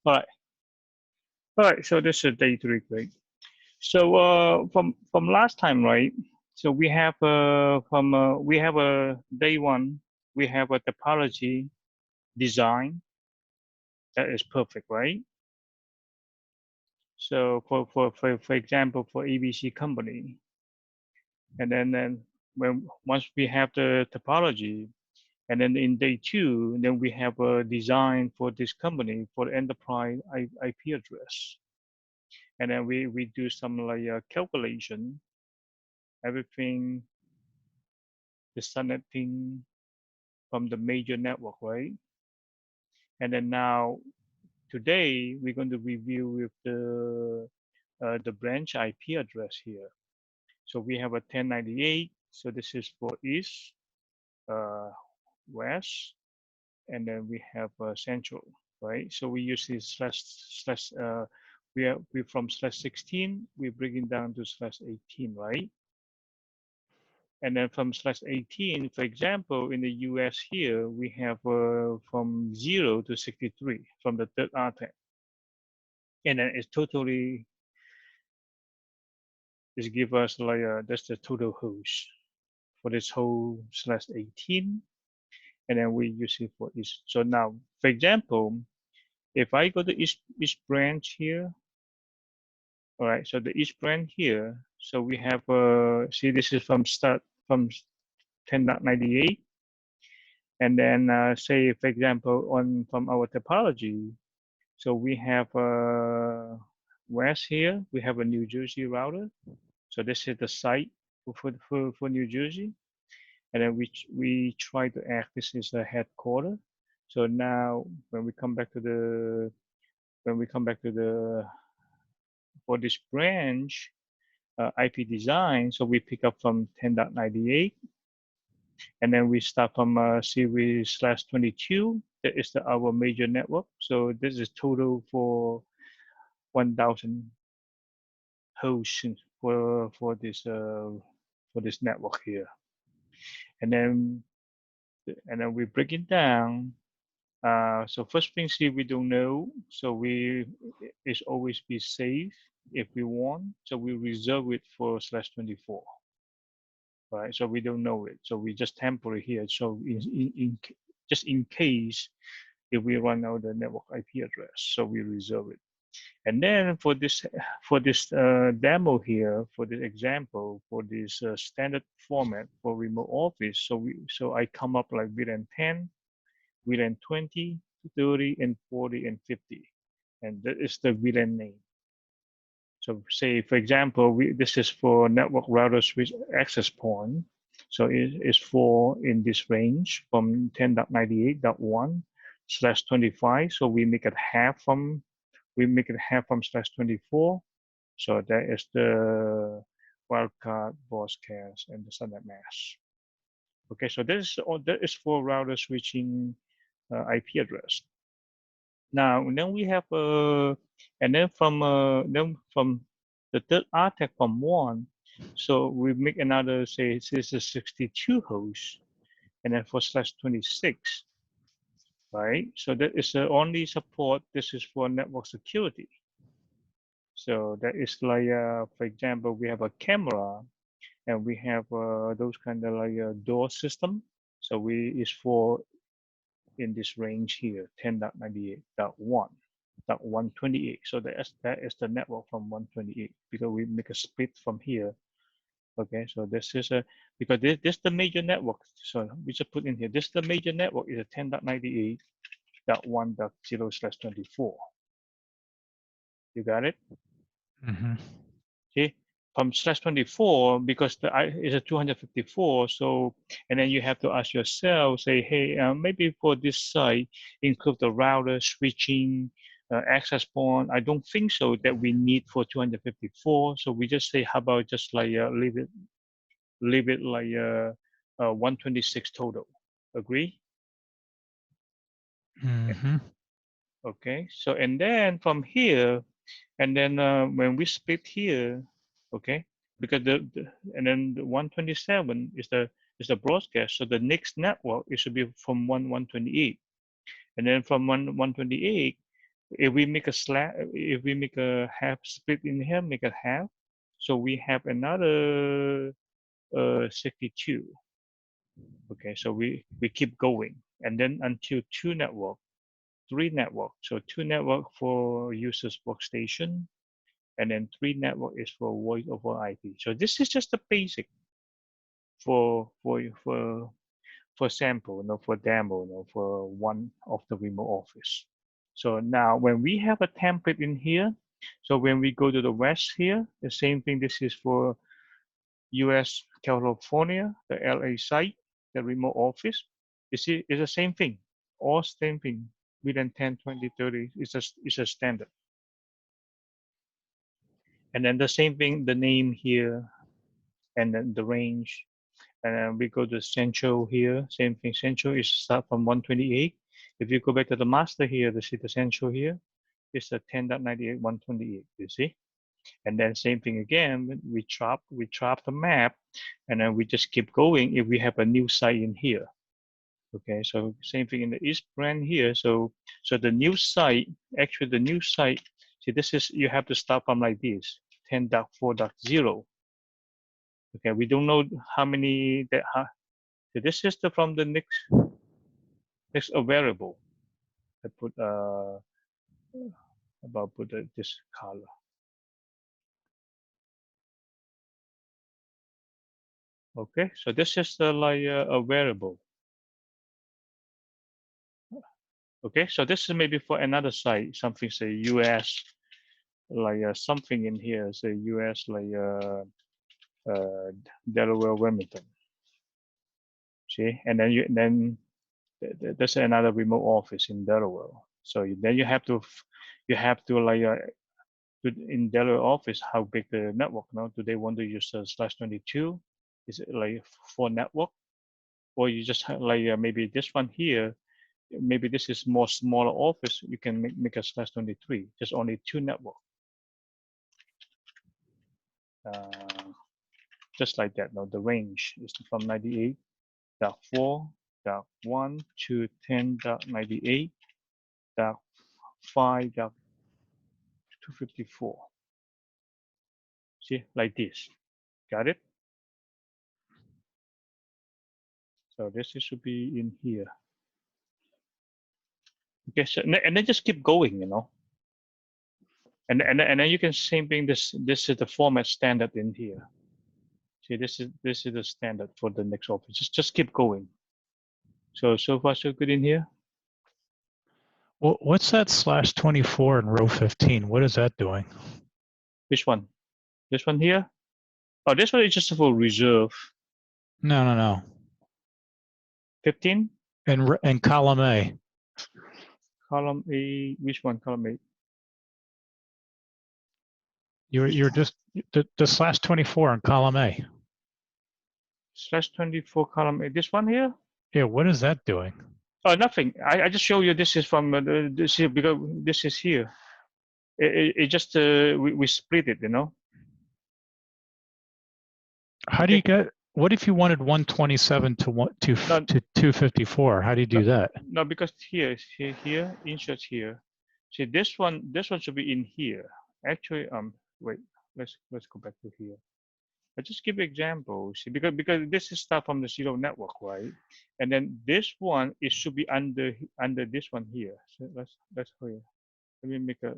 All right. All right. So this is day 3, great. So from last time, right? So we have we have a day 1. We have a topology design that is perfect, right? So for example, for ABC company, and then when once we have the topology, and then in day 2, then we have a design for this company for the enterprise IP address, and then we do some like calculation, everything, the subnetting from the major network, right? And then now today we're going to review with the branch IP address here. So we have a 1098. So this is for east, uh, west, and then we have central, right? So we use this slash. We from /16. We're bringing down to /18, right? And then from /18, for example, in the US here, we have from 0 to 63 from the third RTAC. And then it's totally, it give us like, that's the total host for this whole /18. And then we use it for each. So now, for example, if I go to each branch here, all right, so the each branch here, so we have, see, this is from 10.98. And then say, for example, from our topology, so we have west here, we have a New Jersey router. So this is the site for New Jersey. And then we try to act, this is a headquarter. So now when we come back to the, for this branch, IP design, so we pick up from 10.98. And then we start from series /22. That is our major network. So this is total for 1,000 hosts for this network here. And then we break it down. So first thing, see, we don't know. So it's always be safe if we want. So we reserve it for /24. Right, so we don't know it, so we just temporary here. So just in case if we run out the network IP address, so we reserve it. And then for this demo here, for this example, for this standard format for remote office, so I come up like VLAN 10, VLAN 20, 30, and 40, and 50, and that is the VLAN name. So say, for example, this is for network router switch access point. So it is for in this range from 10.98.1 /25. So we make it half from /24. So that is the wildcard, broadcast, and the subnet mask. Okay, so that is for router switching IP address. Now, then we have and then from the third RTAC from 1, so we make another, say this is 62 hosts, and then for /26, right? So that is only support. This is for network security. So that is like, for example, we have a camera, and we have those kind of like a door system. So is for in this range here, 10.98.1.128. So that is the network from 128, because we make a split from here. Okay, so this is because this is the major network. So we just put in here, this is the major network is a 10.98.1.0/24. You got it? Mm-hmm. Okay, from /24, because is a 254. So, and then you have to ask yourself, say, hey, maybe for this site, include the router, switching, access point. I don't think so that we need for 254. So we just say, how about just like leave it like 126 total. Agree? Mm-hmm. Okay. So, and then from here, and then when we split here, okay, because and then the 127 is the broadcast. So the next network, it should be from 128, and then from 128, if we make a slash, if we make a half split in here, make a half. So we have another 62. Okay, so we keep going, and then until 2 network, 3 network. So 2 network for users workstation, and then 3 network is for voice over IP. So this is just the basic for sample, for demo, for one of the remote office. So now when we have a template in here, so when we go to the west here, the same thing. This is for US, California, the LA site, the remote office. You see, it's the same thing, all same thing. Within 10, 20, 30, it's a standard. And then the same thing, the name here, and then the range. And then we go to Central here, same thing. Central is start from 128. If you go back to the master here, to see the Central here, it's a 10.98, 128, you see? And then same thing again, we drop the map, and then we just keep going if we have a new site in here. Okay, so same thing in the East brand here. So the new site, actually the new site, see this is, you have to start from like this, 10.4.0. Okay, we don't know how many that so this is from the next variable. I put this color. Okay, so this is like a variable. Okay, so this is maybe for another site, something say US, like something in here, say US, like Delaware, Wilmington. See, and then there's another remote office in Delaware. So then you have to like in Delaware office, how big the network? No, do they want to use /22? Is it like for network, or you just have like maybe this one here? Maybe this is more smaller office. You can make a /23, just only 2 network. Just like that. Now the range is from 98.4.1 to 10.98.5.254. See, like this. Got it? So this should be in here. Okay, so, and then just keep going, And then you can same thing. This is the format standard in here. See, this is the standard for the next office. Just keep going. So far so good in here. Well, what's that /24 in row 15? What is that doing? Which one? This one here? Oh, this one is just for reserve. No. 15? In column A. Column A, which one? Column A. You're just the /24 in column A. /24 column A. This one here? Yeah, what is that doing? Oh, nothing. I just show you this is from this here, because this is here. It just we split it, How do you get? What if you wanted 127 to 254? How do you do that? No, because here, insert here. See, this one should be in here. Actually, wait, let's go back to here. I just give examples because this is stuff from the zero network, right? And then this one, it should be under this one here. So let's go here. Let me make a.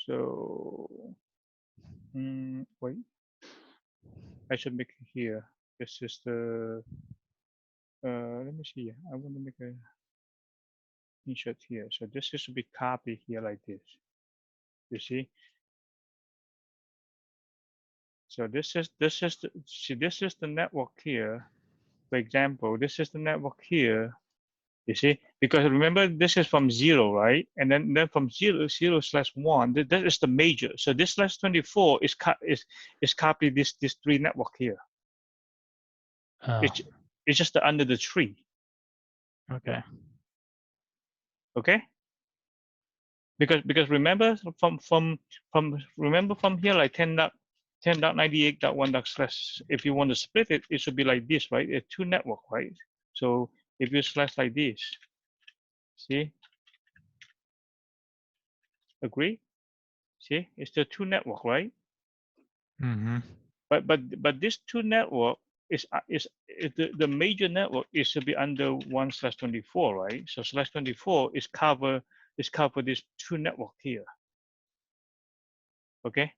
So, wait. I should make it here. This is the. Let me see. I want to make a insert here. So this should be copied here like this. You see. So this is the network here. For example, this is the network here. You see, because remember this is from 0, right? And then from 0/1, that is the major. So this /24 is copy this 3 network here. Oh. It's just under the tree. Okay. Okay. Because remember from here like 10.98.1. If you want to split it, it should be like this, right? It's 2 network, right? So if you slash like this, see, Agree? See, it's the two network, right? Mm-hmm. But this two network is the major network is to be under 1/24, right? So /24 is cover this two network here. Okay.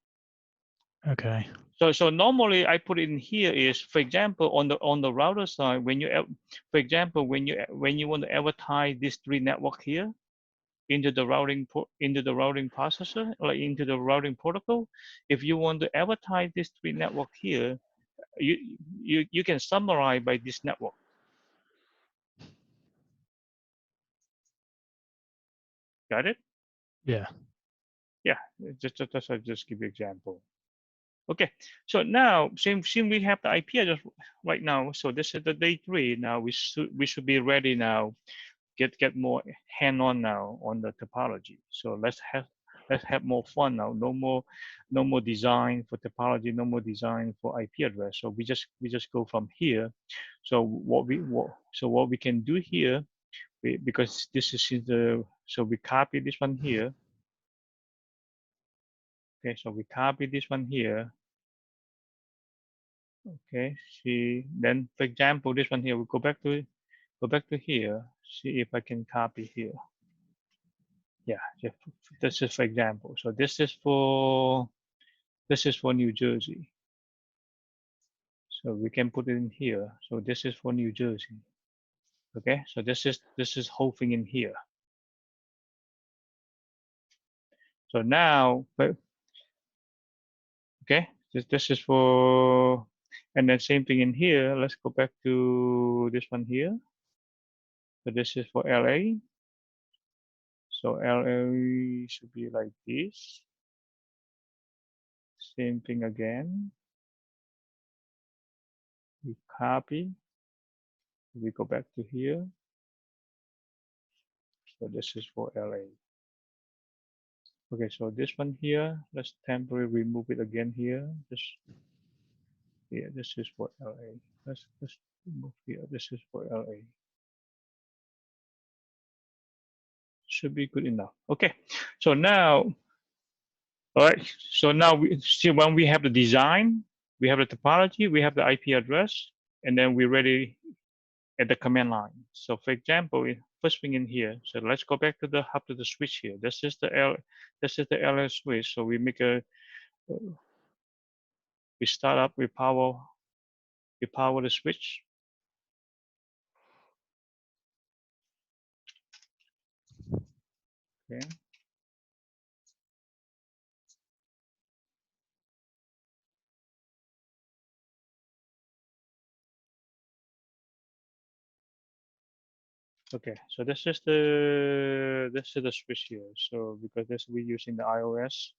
Okay. So normally I put it in here is, for example, on the router side, when you for example when you want to advertise this three network here into the routing processor, like into the routing protocol, if you want to advertise this three network here, you can summarize by this network. Got it? Yeah. Yeah. Just give you example. Okay. So now since we have the IP address right now, so this is the day 3. Now we should be ready now. Get more hand-on now on the topology. So let's have more fun now. No more design for topology. No more design for IP address. So we just go from here. So what we can do here, because this is so we copy this one here. Okay, so we copy this one here. Okay, see, then for example, this one here, we go back to here. See if I can copy here. Yeah, this is for example. So this is for New Jersey. So we can put it in here. So this is for New Jersey. Okay, so this is whole thing in here. So now, okay, this is for, and then same thing in here. Let's go back to this one here. So this is for LA. So LA should be like this. Same thing again. We copy. We go back to here. So this is for LA. Okay, so this one here, let's temporarily remove it again here. Just here, this is for LA. Let's remove here. This is for LA. Should be good enough. Okay, so now, all right. So now we see when we have the design, we have the topology, we have the IP address, and then we're ready at the command line. So for example, first thing in here, so let's go back to the hub to the switch here. This is the LS switch. So we make we start up, we power the switch. Okay. Okay, so this is the switch here. So because this we're using the iOS.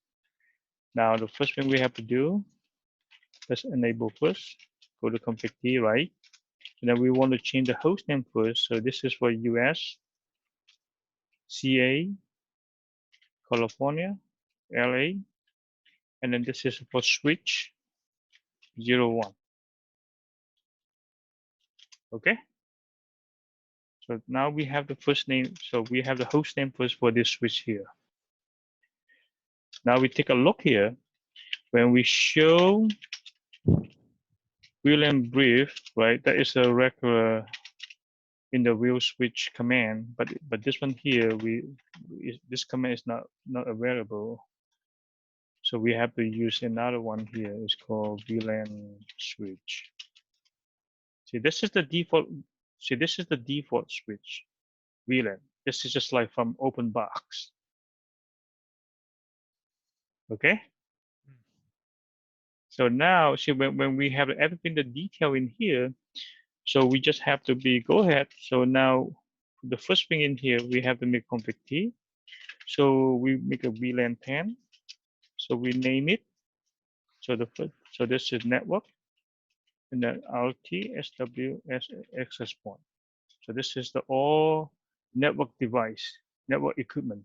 Now the first thing we have to do, let's enable first. Go to config D, right? And then we want to change the host name first. So this is for US, CA, California, LA, and then this is for switch 01. Okay. So now we have the first name. So we have the host name first for this switch here. Now we take a look here. When we show Vlan brief, right? That is a regular in the wheel switch command, but this one here, this command is not available. So we have to use another one here. It's called Vlan switch. See, this is the default. See, this is the default switch. Vlan. This is just like from open box. Okay. So now, see, when we have everything, the detail in here, so we just have to go ahead. So now, the first thing in here, we have to make config T. So we make a Vlan 10. So we name it. So this is network, and then RT SW access point. So this is the all network device, network equipment,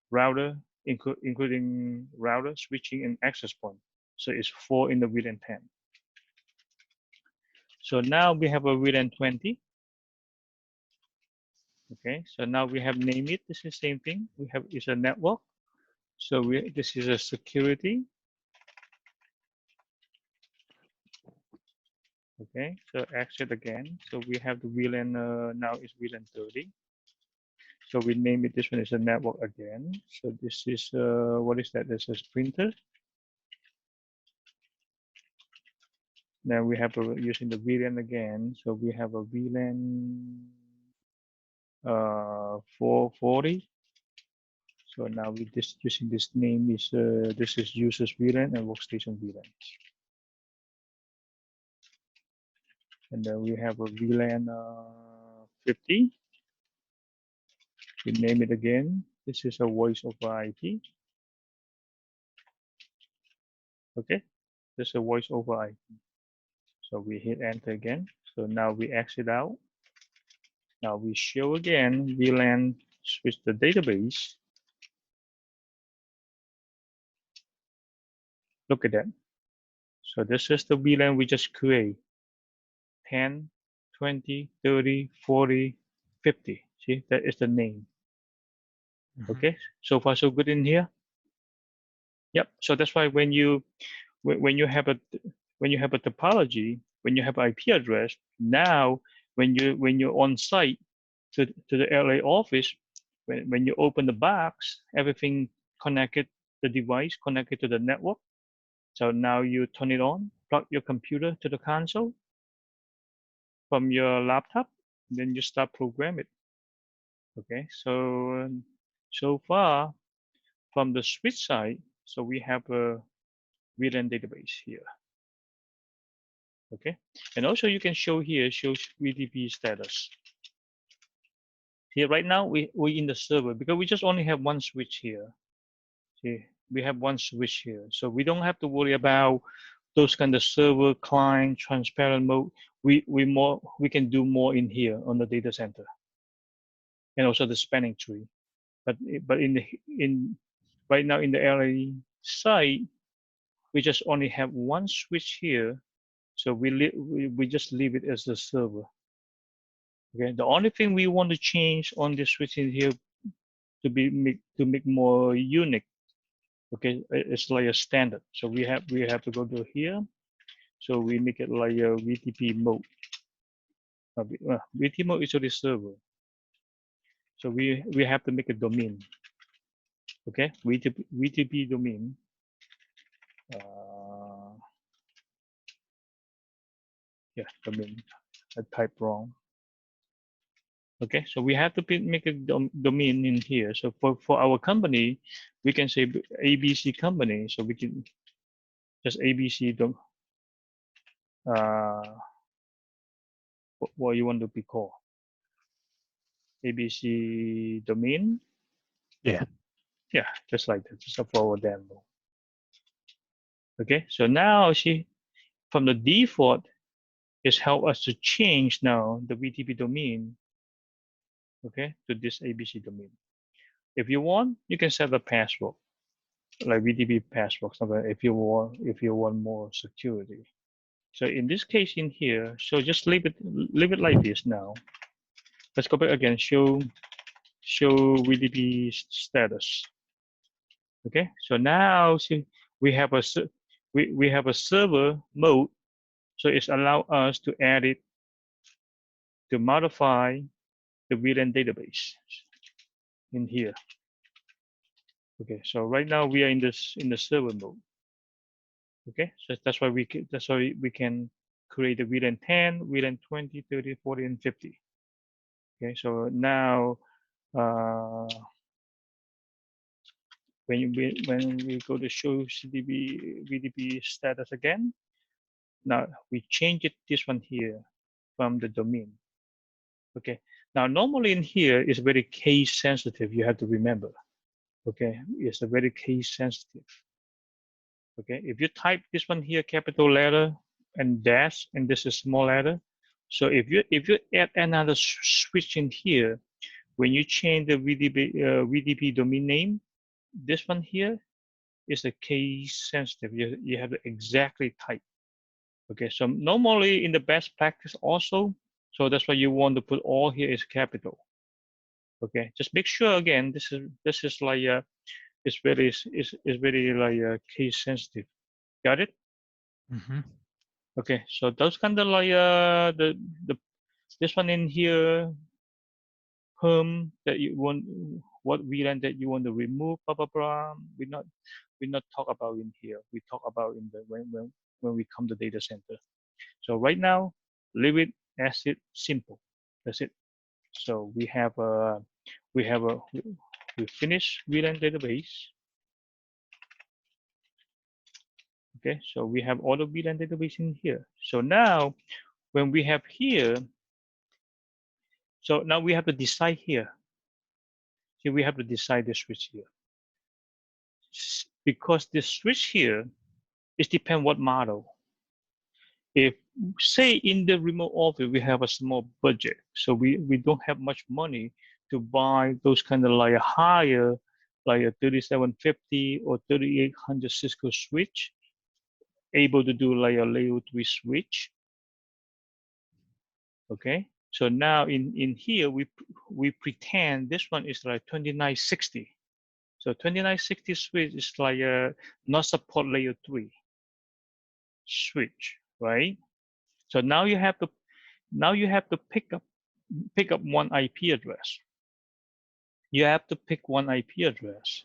router, including router, switching, and access point. So it's 4 in the Vlan 10. So now we have a Vlan 20. Okay, so now we have named it. This is the same thing. We have is a network. So this is a security. Okay, so exit again. So we have the VLAN now is VLAN 30. So we name it, this one is a network again. So this is, what is that? This is printer. Now we have using the VLAN again. So we have a VLAN 440. So now we just using this name is, this is users VLAN and workstation VLAN. And then we have a VLAN 50. We name it again. This is a voice over IP. Okay, this is a voice over IP. So we hit enter again. So now we exit out. Now we show again VLAN switch the database. Look at that. So this is the VLAN we just create. 10, 20, 30, 40, 50. See, that is the name. Okay, so far so good in here. Yep. So that's why when you have a topology, when you have IP address, now when you're on site to the LA office, when you open the box, everything connected, the device connected to the network. So now you turn it on, plug your computer to the console from your laptop, then you start program it. Okay, so far from the switch side, so we have a VLAN database here. Okay, and also you can show here, shows VDP status. Here right now we in the server because we just only have one switch here. See, we have one switch here, so we don't have to worry about those kind of server client transparent mode. We can do more in here on the data center, and also the spanning tree. But right now in the LA site, we just only have one switch here, so we just leave it as the server. Okay, the only thing we want to change on the switch in here to make more unique. Okay, it's like a standard. So we have to go to here. So we make it like a VTP mode. VTP mode is already server. So we have to make a domain. Okay, VTP domain. Yeah, domain. I typed wrong. Okay, so we have to make a domain in here. So for our company, we can say ABC company. So we can just ABC what you want to be called. ABC domain. Yeah. Yeah, just like that, just for our demo. Okay, so now see, from the default, it's help us to change now the VTP domain, okay, to this ABC domain. If you want, you can set a password, like VTP password, something if you want more security. So in this case in here, so just leave it like this now. Let's go back again, show VTP status. Okay, so now see we have a server mode, so it's allow us to add it, to modify the VLAN database in here. Okay, so right now we are in the server mode. Okay, so that's why we can create a VLAN 10, VLAN 20, 30, 40, and 50. Okay, so now when we go to show CDB VDP status again, now we change it, this one here, from the domain. Okay, now normally in here is very case sensitive, you have to remember. Okay, it's a very case sensitive. Okay, if you type this one here capital letter and dash, and this is small letter, so if you add another switch in here, when you change the VDP domain name, this one here is a case sensitive. You have to exactly type. Okay, so normally in the best practice also, so that's why you want to put all here is capital. Okay, just make sure again, this is like It's very like case sensitive. Got it? Mm-hmm. Okay, so those kind of like this one in here, perm that you want, what VLAN that you want to remove, blah blah blah. We're not talk about in here. We talk about in the when we come to data center. So right now, leave it as it simple. That's it. So we have a we finish VLAN database. Okay, so we have all the VLAN database in here. So now when we have here, so now we have to decide here. See, we have to decide the switch here. Because the switch here is depend what model. If say in the remote office we have a small budget, so we don't have much money to buy those kind of like a higher, like a 3750 or 3800 Cisco switch, able to do like a layer 3 switch. Okay, so now in here we pretend this one is like 2960. So 2960 switch is like a not support layer 3 switch, right? So now you have to pick up one IP address. You have to pick one IP address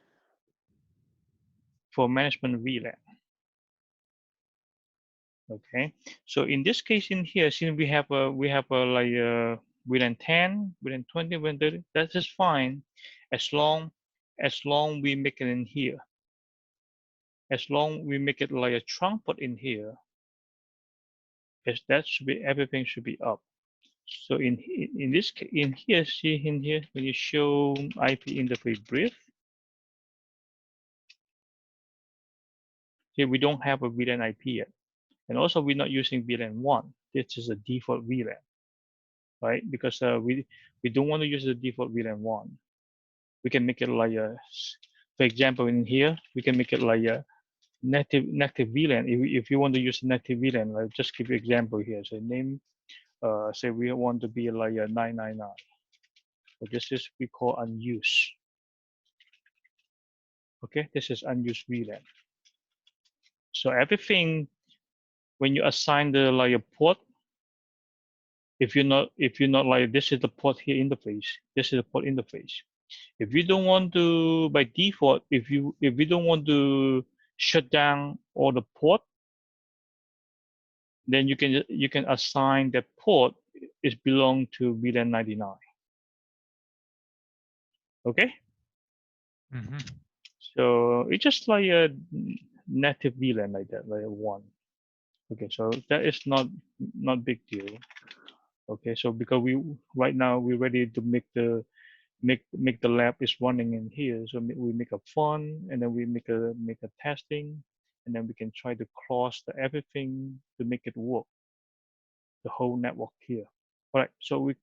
for management VLAN. Okay, so in this case in here, since we have a like a VLAN 10, VLAN 20, VLAN 30, that is fine, as long we make it in here. As long we make it like a trunk port in here, that should be everything should be up. So in this in here, see in here when you show IP interface brief, here we don't have a VLAN IP yet, and also we're not using VLAN 1. This is a default VLAN, right? Because we don't want to use the default VLAN 1. We can make it like a, for example, in here we can make it like a native VLAN. If you want to use native VLAN, like just give you example here. So name, say we want to be like a 999. So this is we call unused. Okay, this is unused VLAN. So everything when you assign the like a port, if you're not like this is the port here interface, this is the port interface. If you don't want to by default, if you don't want to shut down all the port, then you can assign that port is belong to VLAN 99. Okay. Mm-hmm. So it's just like a native VLAN like that, like a 1. Okay, so that is not big deal. Okay, so because we right now we're ready to make the lab is running in here, so we make a fun and then we make a testing, and then we can try to cross everything to make it work, the whole network here. All right, so we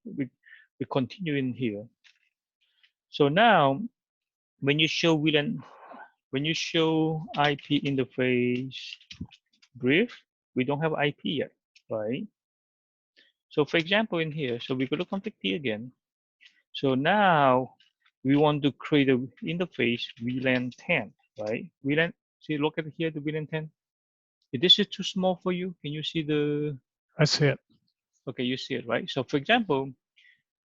continue in here. So now when you show VLAN, when you show IP interface brief, we don't have IP yet, right? So for example in here, so we go to config T again. So now we want to create a interface VLAN 10, right? VLAN, see, look at here, the VLAN 10. If this is too small for you, can you see the? I see it. Okay, you see it, right? So for example,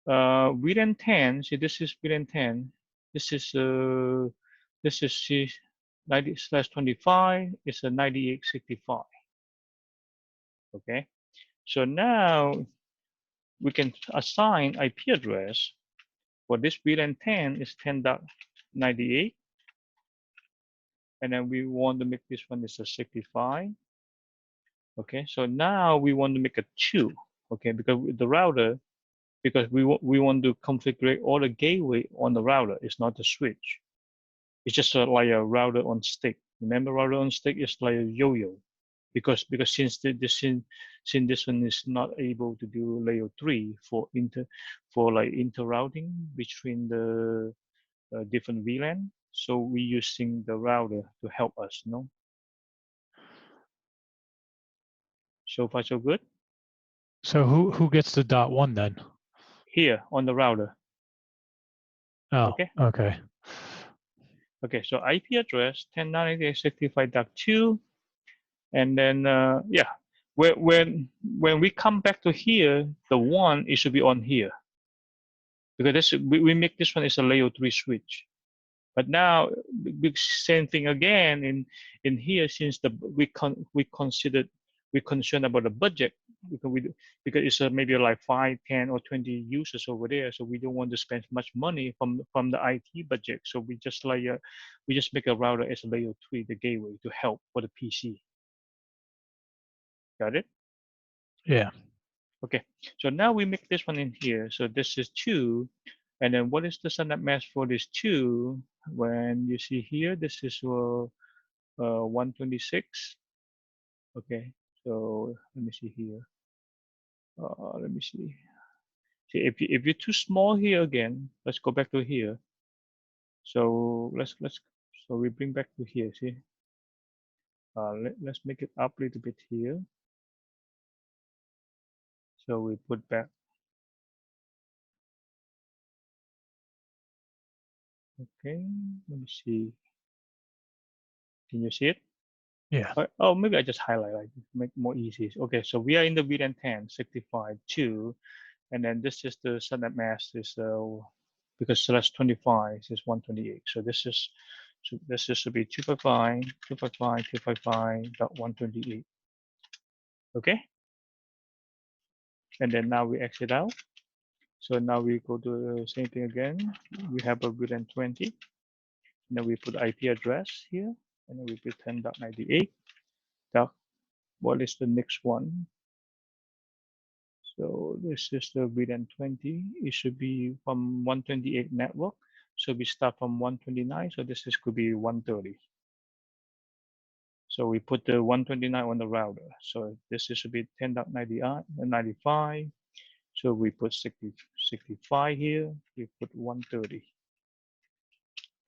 VLAN 10, see this is VLAN 10. This is C 90/25, it's a 9865. Okay, so now we can assign IP address for this VLAN 10 is 10.98. And then we want to make this one is a 65. Okay, so now we want to make a 2. Okay, because the router, because we want to configure all the gateway on the router. It's not the switch. It's just like a router on stick. Remember, router on stick is like a yo-yo, because since this one is not able to do layer 3 for inter routing between the different VLAN, so we're using the router to help us, you know. So far, so good. So who gets the .1 then? Here on the router. Oh, Okay. okay. Okay, so IP address 10.98.65.2, and then yeah, when we come back to here, the one it should be on here because this we make this one is a layer 3 switch. But now same thing again in here since we considered we're concerned about the budget because it's maybe like 5, 10, or 20 users over there, so we don't want to spend much money from the IT budget. So we just like we just make a router as a layer 3, the gateway to help for the PC. Got it? Yeah. Okay. So now we make this one in here. So this is 2, and then what is the standard mask for this 2? When you see here, this is 126. Okay, so let me see here. Let me see. See, if you're too small here again, let's go back to here. So so we bring back to here. See, let's make it up a little bit here. So we put back. Okay, let me see. Can you see it? Yeah. Oh, maybe I just highlight like make more easy. Okay, so we are in the VLAN 10, 65, 2, and then this is the standard mask is because /25 is 128. So this is should be 255, 255, 255.128. Okay, and then now we exit out. So now we go to the same thing again. We have a VLAN 20. And then we put IP address here, and then we put 10.98. What is the next one? So this is the VLAN 20. It should be from 128 network. So we start from 129. So this is could be 130. So we put the 129 on the router. So this is should be 10.95. So we put 65 here. We put 130.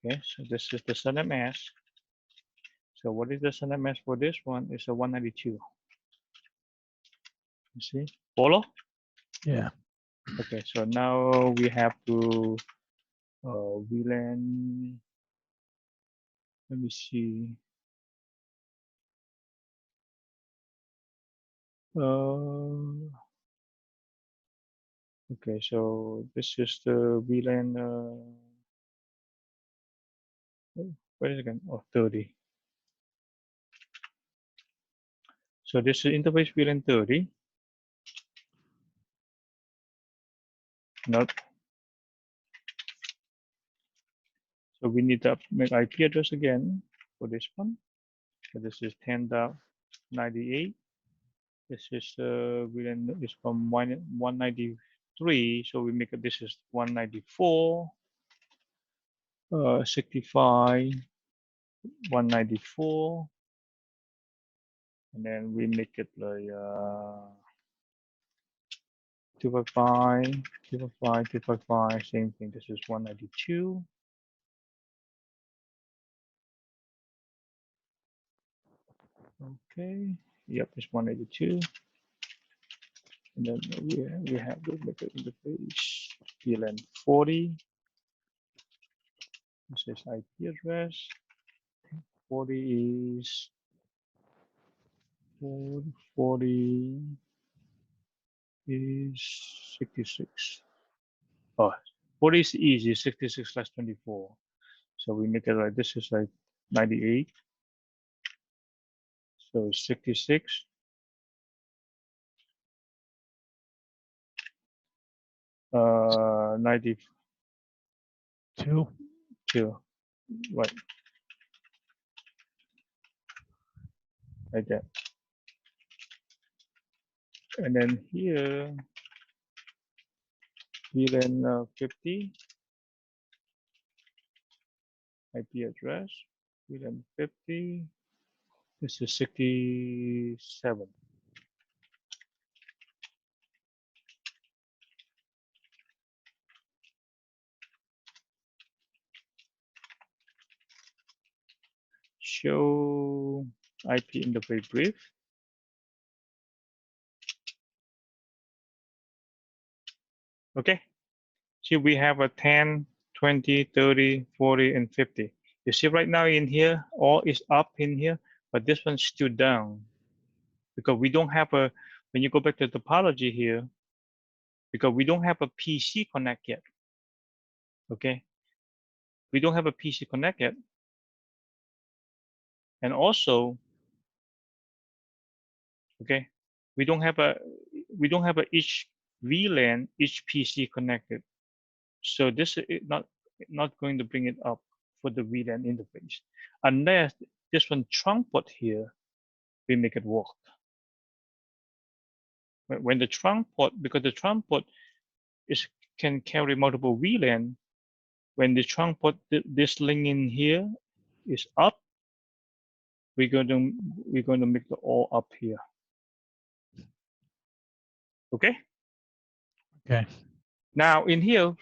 Okay, so this is the standard mask. So what is the standard mask for this one? It's a 192. You see, follow? Yeah. Okay, so now we have to VLAN. Let me see. Okay, so this is the VLAN. Wait a second. Oh, 30. So this is interface VLAN 30. Not. So we need to make IP address again for this one. So this is 10.98. This is VLAN is from 193. So we make it. This is 194. 65. 194. And then we make it like 255, 255, 255, same thing. This is 192. Okay, yep, it's 182. And then we have the method interface, VLAN 40. This is IP address. 40 is 40 is 66. Oh, 40 is easy, 66/24. So we make it like this is like 98. So 66. 92, right, like that. And then here, VLAN 50, IP address, VLAN 50, this is 67. Show IP interface brief. Okay, so we have a 10, 20, 30, 40, and 50. You see right now in here, all is up in here, but this one's still down because we don't have a, when you go back to topology here, because we don't have a PC connect yet, okay? We don't have a PC connect yet. And also, okay, we don't have a each VLAN, each PC connected. So this is not going to bring it up for the VLAN interface unless this one trunk port here, we make it work. When the trunk port, because the trunk port can carry multiple VLAN, when the trunk port, this link in here is up, we're going to make it all up here. Okay. Okay. Now in here,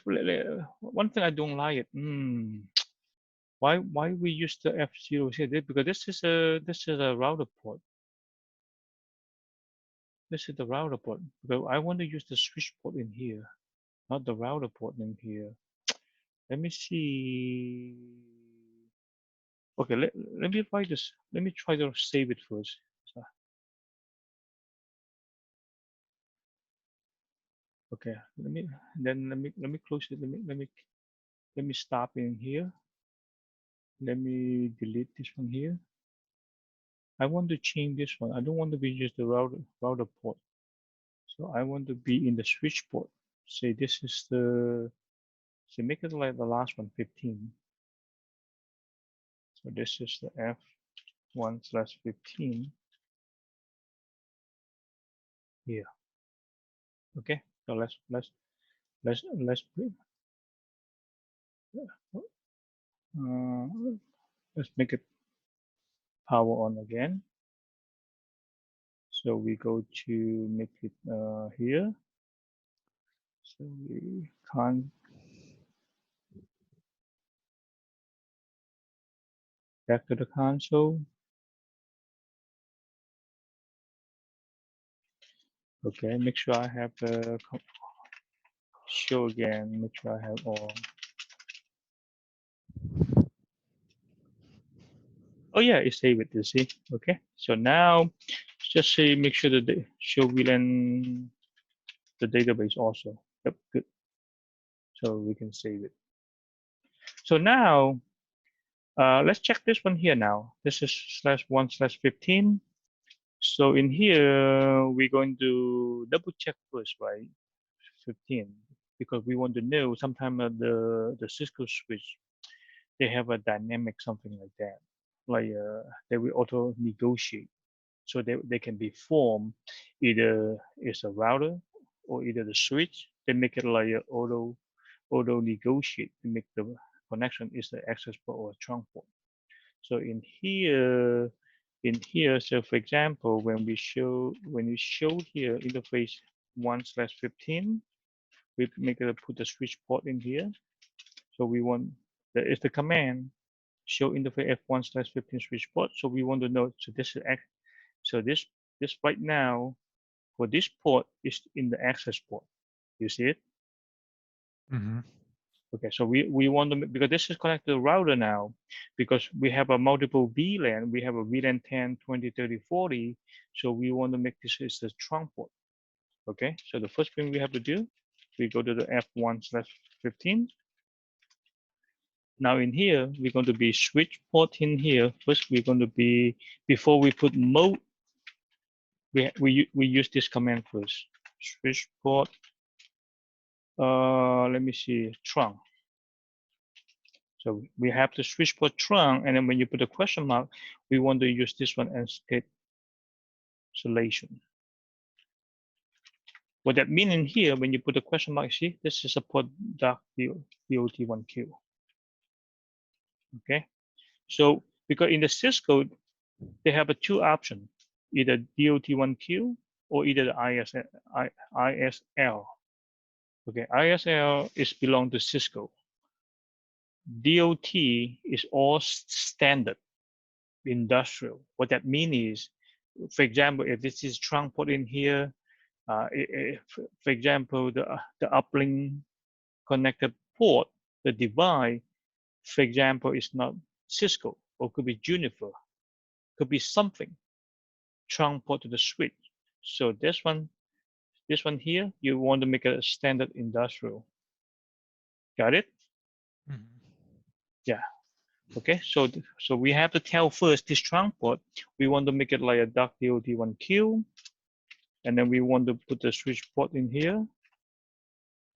one thing I don't like it. Why we use the F0 here? Because this is a router port. This is the router port. But I want to use the switch port in here, not the router port in here. Let me see. Okay, let me try this. Let me try to save it first. Okay, let me close it. Let me stop in here. Let me delete this one here. I want to change this one. I don't want to be just the router port. So I want to be in the switch port. Say this is the, so make it like the last one, 15. So this is the F1/15 here. Okay, so let's make it power on again. So we go to make it here. So we can't back to the console. Okay, make sure I have the show again. Make sure I have all. Oh yeah, it's saved it. You see? Okay. So now just say make sure that the show VLAN the database also. Yep, good. So we can save it. So now let's check this one here now. This is /1/15. So in here we're going to double check first, right? 15, because we want to know sometime the Cisco switch, they have a dynamic something like that, like they will auto negotiate, so they can be formed either it's a router or either the switch. They make it like a auto negotiate to make the connection is the access port or trunk port. So in here, so for example, when we show here interface 1/15, we make it put the switch port in here. So we want that is the command show interface F1/15 switch port. So we want to know, so this is so this right now for this port is in the access port. You see it? Mm-hmm. Okay, so we want to, because this is connected to the router now, because we have a multiple VLAN. We have a VLAN 10, 20, 30, 40. So we want to make this is the trunk port. Okay, so the first thing we have to do, we go to the F1/15. Now in here, we're going to be switch port in here. First, we're going to be, before we put mode, we use this command first. Switch port, let me see, trunk. So we have the switch port trunk, and then when you put a question mark, we want to use this one as state selection. What that means in here, when you put a question mark, see, this is a port DOT1Q. Okay, so because in the Cisco, they have a two options, either DOT1Q or either the ISL. Okay, ISL is belong to Cisco. DOT is all standard industrial. What that means is, for example, if this is trunk port in here, for example, the uplink connected port, the device, for example, is not Cisco, or could be Juniper, could be something. Trunk port to the switch. So this one here, you want to make it a standard industrial. Got it? Mhm. Yeah. Okay. So we have to tell first this trunk port, we want to make it like a DOT1Q, and then we want to put the switch port in here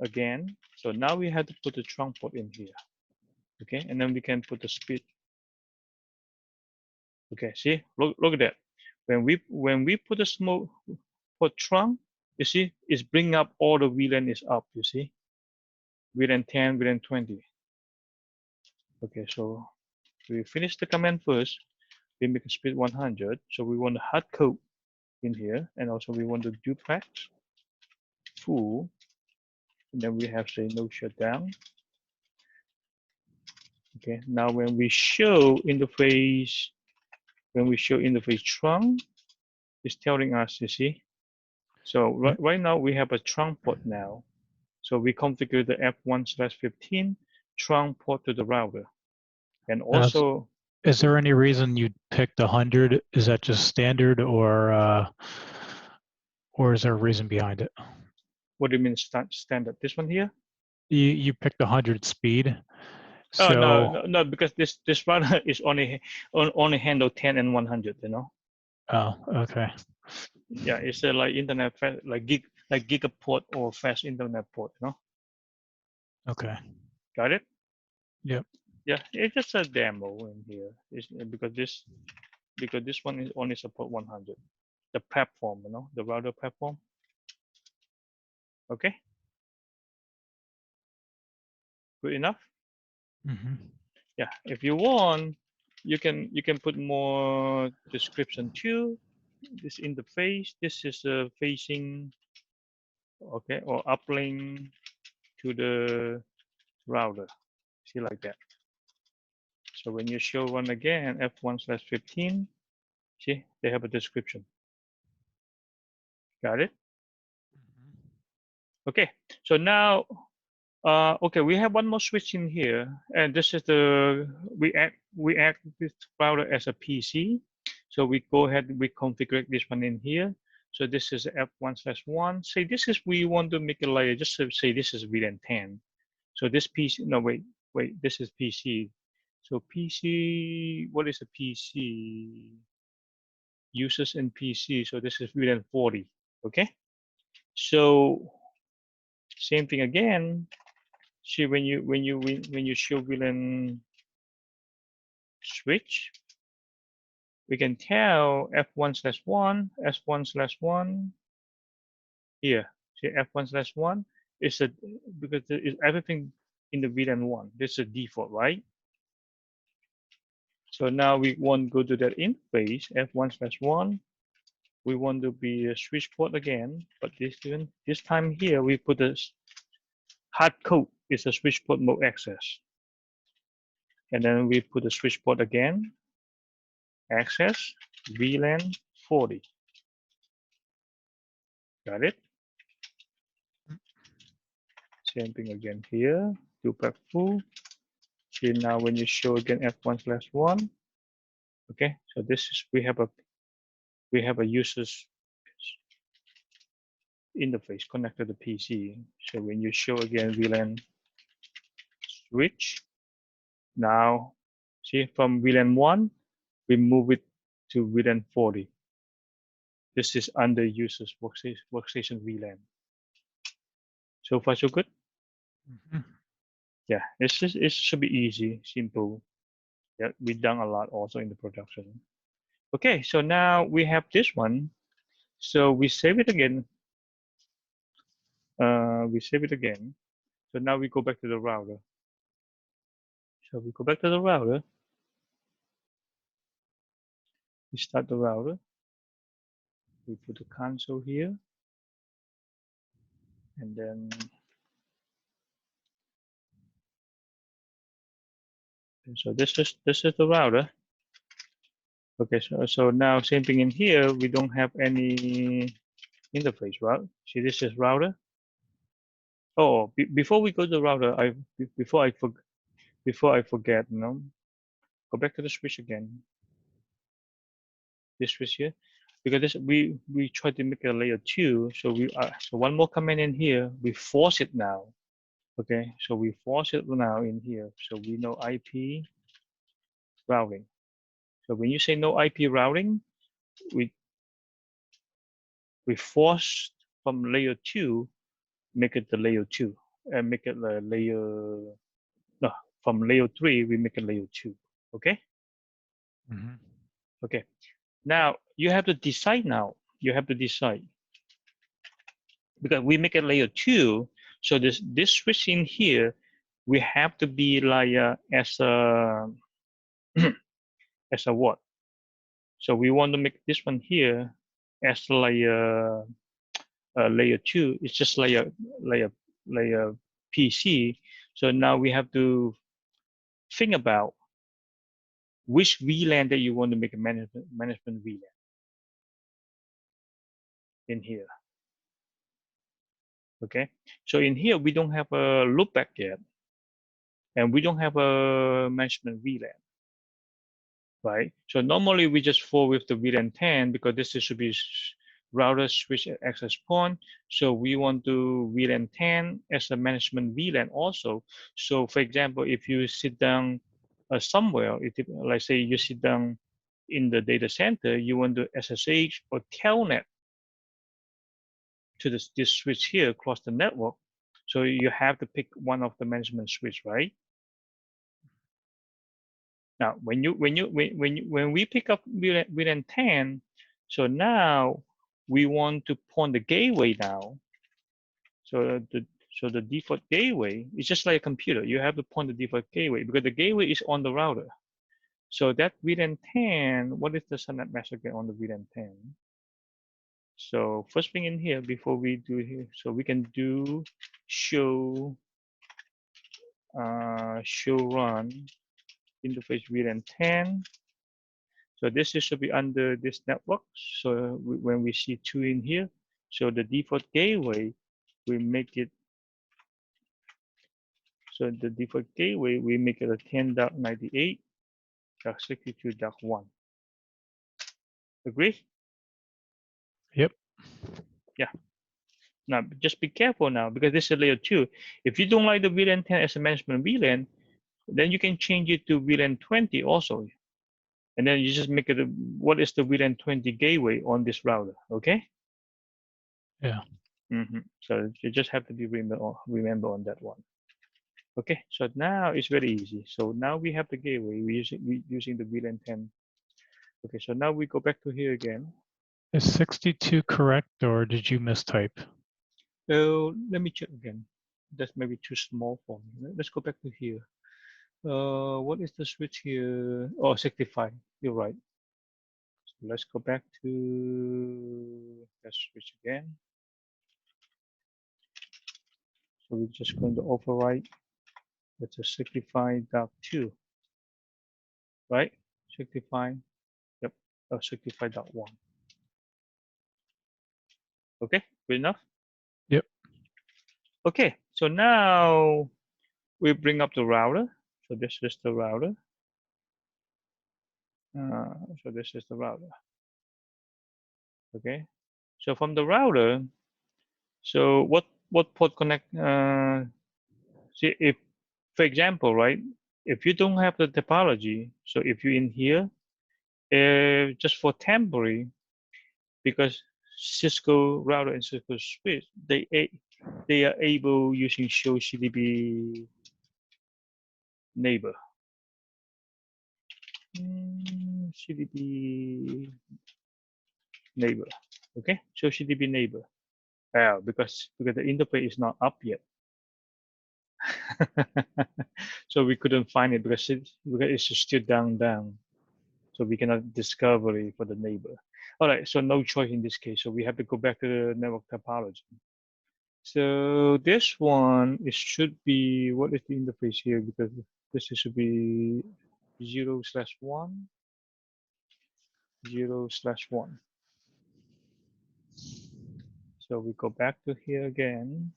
again. So now we have to put the trunk port in here. Okay, and then we can put the speed. Okay, see, look at that. When we put the smoke port trunk, you see, it's bring up all the VLAN is up. You see, VLAN 10, VLAN 20. Okay, so we finish the command first. We make a speed 100. So we want the hard code in here, and also we want the duplex full, and then we have say no shutdown. Okay, now when we show interface trunk, it's telling us, you see. So right now we have a trunk port now. So we configure the F1/15 trunk port to the router. And also, is there any reason you picked 100? Is that just standard, or is there a reason behind it? what do you mean standard? This one here? You picked 100 speed. Oh, So no, because this router is only handle 10 and 100, you know. Oh, okay. Yeah, it's like internet like gigaport or fast internet port, you know. Okay. Got it? Yep. Yeah, it's just a demo in here. It's because this one is only support 100. The platform, you know, the router platform. Okay. Good enough. Mm-hmm. Yeah, if you want, you can put more description too. This interface, this is facing, okay, or uplink to the router. See, like that. So when you show one again, F1/15, see, they have a description. Got it? Okay, so now, okay, we have one more switch in here, and this is we add this router as a PC. So we go ahead, we configure this one in here. So this is F1/1. Say this is, we want to make it like, just to say this is VLAN 10. So this PC, no, wait, this is PC. So PC, what is a PC? Users in PC. So this is VLAN 40, okay? So same thing again. See, when you show VLAN switch, we can tell F1/1, S1/1 here. See, F1/1 is a, because it's everything in the VLAN 1. This is a default, right? So now we want to go to that interface, F1/1. We want to be a switch port again, but this time here we put the hard code is a switch port mode access. And then we put the switch port again, access VLAN 40. Got it? Same thing again here, duplex full. See, now when you show again F1/1, okay, so this is, we have a user's interface connected to the PC. So when you show again VLAN switch, now see, from VLAN 1, we move it to VLAN 40. This is under users workstation VLAN. So far, so good? Mm-hmm. Yeah, it should be easy, simple. Yeah, we've done a lot also in the production. Okay, so now we have this one. So we save it again. So now we go back to the router. So we go back to the router. We start the router. We put the console here. And then, so this is the router. Okay, so now same thing in here. We don't have any interface, right? See, this is router. Oh, before we go to the router, before I forget, you know, Go back to the switch again. This switch here, because this we try to make a layer 2. So so one more command in here. We force it now. Okay, so we force it now in here. So we know IP routing. So when you say no IP routing, we force from layer 2, make it the layer 2, and make it the layer, no, from layer 3, we make it layer 2. Okay? Mm-hmm. Okay. Now you have to decide now. You have to decide. Because we make it layer 2, so this switch in here, we have to be like as a as a what? So we want to make this one here as like layer 2. It's just layer PC. So now we have to think about which VLAN that you want to make a management VLAN in here. Okay, so in here we don't have a loopback yet, and we don't have a management VLAN, right? So normally we just fall with the VLAN 10 because this should be router switch access point. So we want to VLAN 10 as a management VLAN also. So for example, if you sit down somewhere, like say you sit down in the data center, you want to SSH or telnet to this switch here across the network. So you have to pick one of the management switch, right? Now, when we pick up VLAN 10, so now we want to point the gateway now. So the default gateway is just like a computer. You have to point the default gateway because the gateway is on the router. So that VLAN 10, what is the subnet mask again on the VLAN 10? So first thing in here before we do here, so we can do show run interface VLAN 10. So this should be under this network. So when we see 2 in here, so the default gateway, we make it, so the default gateway, we make it a 10.98.62.1. Agree? Yep. Yeah. Now, just be careful now, because this is layer 2. If you don't like the VLAN 10 as a management VLAN, then you can change it to VLAN 20 also. And then you just make it, what is the VLAN 20 gateway on this router, okay? Yeah. So you just have to be remember on that one. Okay, so now it's very easy. So now we have the gateway. We're using the VLAN 10. Okay, so now we go back to here again. Is 62 correct, or did you mistype? So let me check again. That's maybe too small for me. Let's go back to here. What is the switch here? Oh, 65. You're right. So let's go back to that switch again. So we're just going to overwrite. That's a 65.2, right? 65. Yep. 65.1. Okay, good enough? Yep. Okay, so now we bring up the router. So this is the router. So this is the router. Okay, so from the router, so what port connect? See, if for example, right, if you don't have the topology, so if you're in here, just for temporary, because Cisco router and Cisco switch, they are able using show CDB neighbor. CDB neighbor. Okay, show CDB neighbor. Because the interface is not up yet. So we couldn't find it because it's still down. So we cannot discover it for the neighbor. All right, so no choice in this case. So we have to go back to the network topology. So this one, it should be, what is the interface here? Because this should be 0/1, 0/1. So we go back to here again.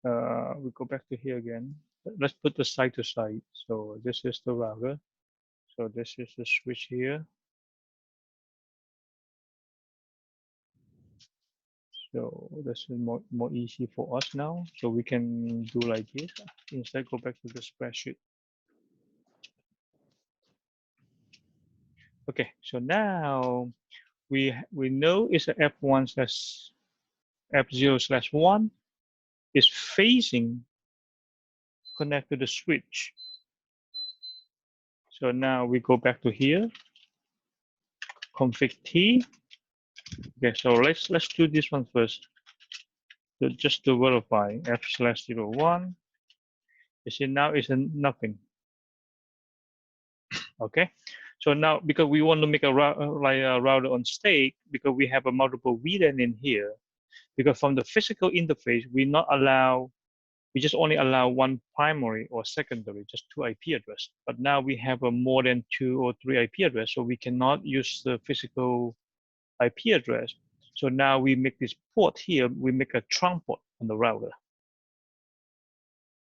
We go back to here again. let's put the side to side. So this is the router. So this is the switch here. So this is more easy for us now. So we can do like this. Instead, go back to the spreadsheet. Okay, so now we know it's a F1 slash F0 slash 1 is facing connect to the switch. So now we go back to here, config T. Okay, so let's do this one first. So just to verify F slash 01. You see now it's a nothing. Okay, so now because we want to make a router on stake, because we have a multiple VLAN in here, because from the physical interface we just only allow one primary or secondary, just 2 IP address. But now we have a more than 2 or 3 IP address, so we cannot use the physical IP address. So now we make this port here, we make a trunk port on the router,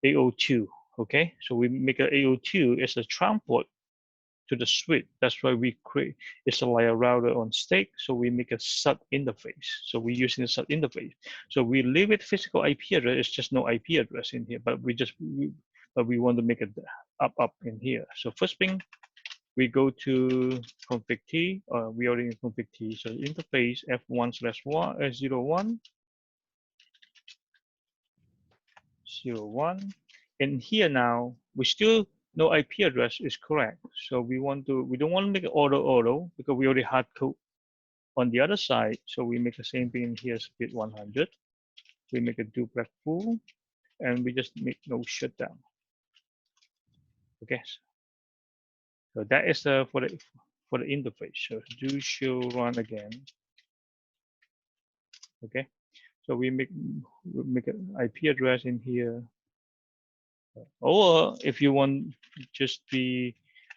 AO2. Okay, so we make a AO2 as a trunk port to the switch. That's why we create, it's like a router on stake. So we make a SUT interface. So we're using a SUT interface. So we leave it physical IP address. It's just no IP address in here, but we want to make it up in here. So first thing, we go to config T. We already in config T. So interface F1/1 01. And here now we still no IP address is correct. So we don't want to make it auto because we already hard code on the other side. So we make the same thing here, split 100. We make a duplex full, and we just make no shutdown. Okay. So that is for the interface. So do show run again. Okay. So we make an IP address in here. Or if you want just be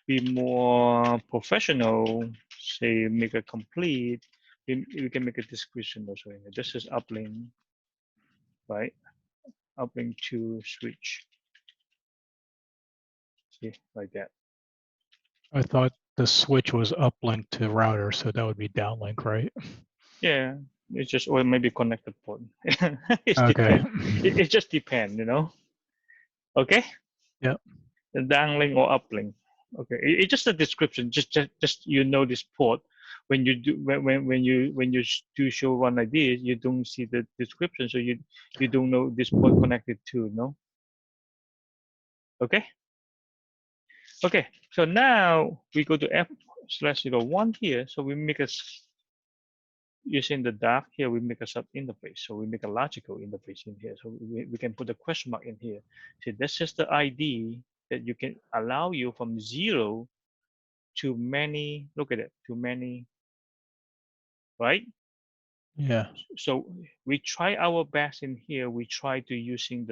more professional, say make a complete, we can make a description also. This is uplink, right? Uplink to switch. See, like that. I thought the switch was uplink to router, so that would be downlink, right? Yeah, it's just, or maybe connected port. Okay. It just depends, you know. Okay. Yep. The downlink or uplink. Okay, it's just a description. Just you know this port. When you do when you do show one like this, you don't see the description, so you don't know this port connected to. No. Okay. Okay. So now we go to F/01 here. So we make a using the dark here. We make a sub interface. So we make a logical interface in here. So we can put a question mark in here. See, this is the ID that you can allow you from 0 to many, look at it, to many, right? Yeah. So we try our best in here. We try to using